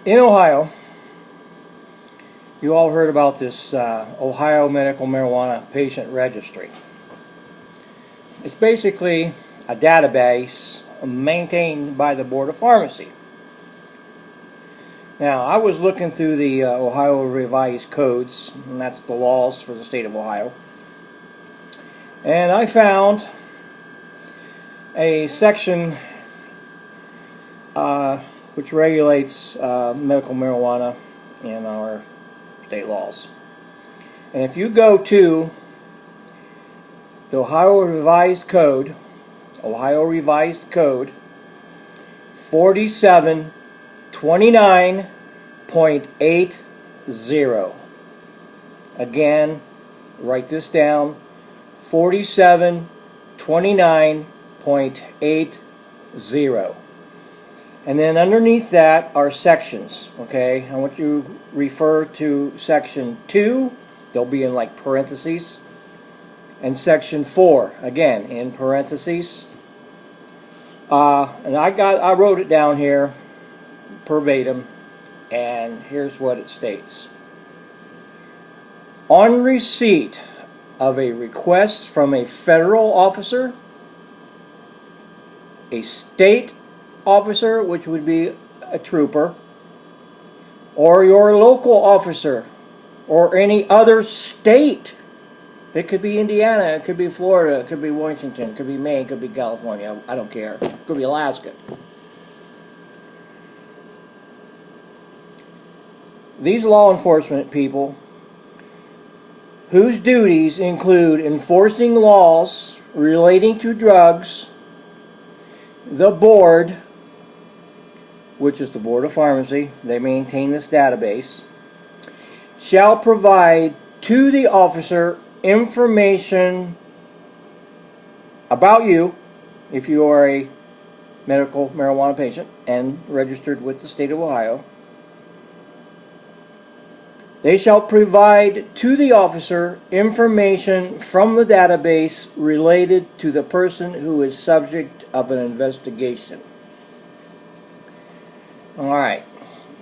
In Ohio, you all heard about this Ohio Medical Marijuana Patient Registry. It's basically a database maintained by the Board of Pharmacy. Now, I was looking through the Ohio Revised Codes, and that's the laws for the state of Ohio, and I found a section which regulates medical marijuana in our state laws. And if you go to the Ohio Revised Code 4729.80. Again, write this down, 4729.80. And then underneath that are sections, okay? I want you to refer to section 2, they'll be in like parentheses, and section 4, again, in parentheses. And I wrote it down here, verbatim, and here's what it states. On receipt of a request from a federal officer, a state officer, which would be a trooper, or your local officer, or any other state. It could be Indiana, it could be Florida, it could be Washington, it could be Maine, it could be California, I don't care. It could be Alaska. These law enforcement people, whose duties include enforcing laws relating to drugs, the board, which is the Board of Pharmacy, they maintain this database, shall provide to the officer information about you, if you are a medical marijuana patient and registered with the state of Ohio. They shall provide to the officer information from the database related to the person who is subject of an investigation. Alright,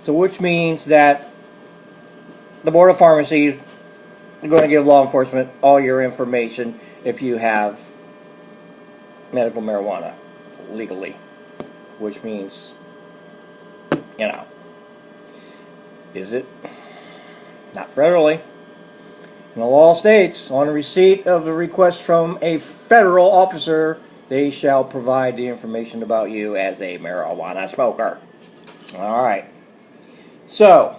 so which means that the Board of Pharmacy is going to give law enforcement all your information if you have medical marijuana legally. Which means, you know, is it? Not federally. And the law states, on receipt of the request from a federal officer, they shall provide the information about you as a marijuana smoker. Alright, so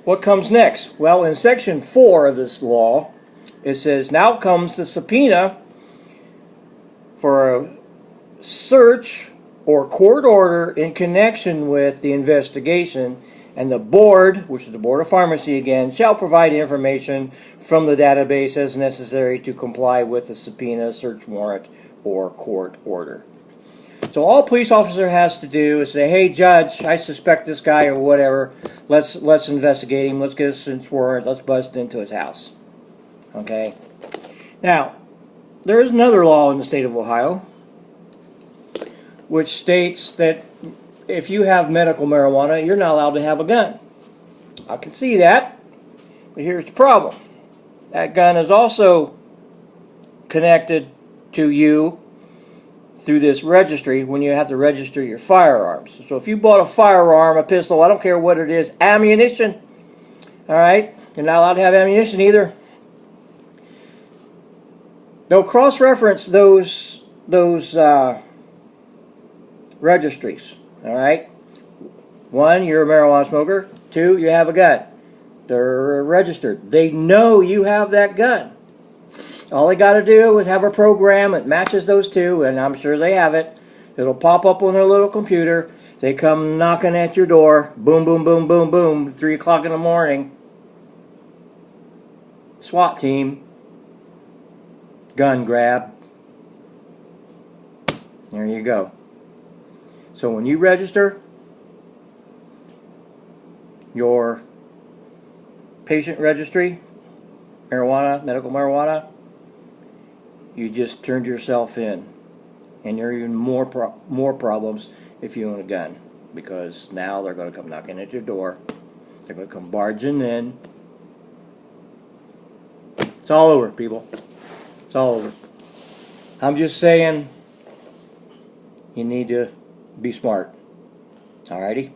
what comes next? Well, in section 4 of this law, it says, now comes the subpoena for a search or court order in connection with the investigation, and the board, which is the Board of Pharmacy again, shall provide information from the database as necessary to comply with the subpoena, search warrant, or court order. So all a police officer has to do is say, hey judge, I suspect this guy or whatever, let's investigate him, let's get a search warrant, let's bust into his house. Okay? Now, there is another law in the state of Ohio which states that if you have medical marijuana, you're not allowed to have a gun. I can see that, but here's the problem. That gun is also connected to you through this registry when you have to register your firearms. So if you bought a firearm, a pistol, I don't care what it is, ammunition, alright, you're not allowed to have ammunition either. They'll cross-reference those registries, alright. 1, you're a marijuana smoker. 2, you have a gun. They're registered. They know you have that gun. All they got to do is have a program that matches those two, and I'm sure they have it. It'll pop up on their little computer. They come knocking at your door. Boom, boom, boom, boom, boom. 3 o'clock in the morning. SWAT team. Gun grab. There you go. So when you register your patient registry, marijuana, medical marijuana, you just turned yourself in, and there are even more problems if you own a gun. because now they're going to come knocking at your door. They're going to come barging in. It's all over, people. It's all over. I'm just saying, you need to be smart. Alrighty?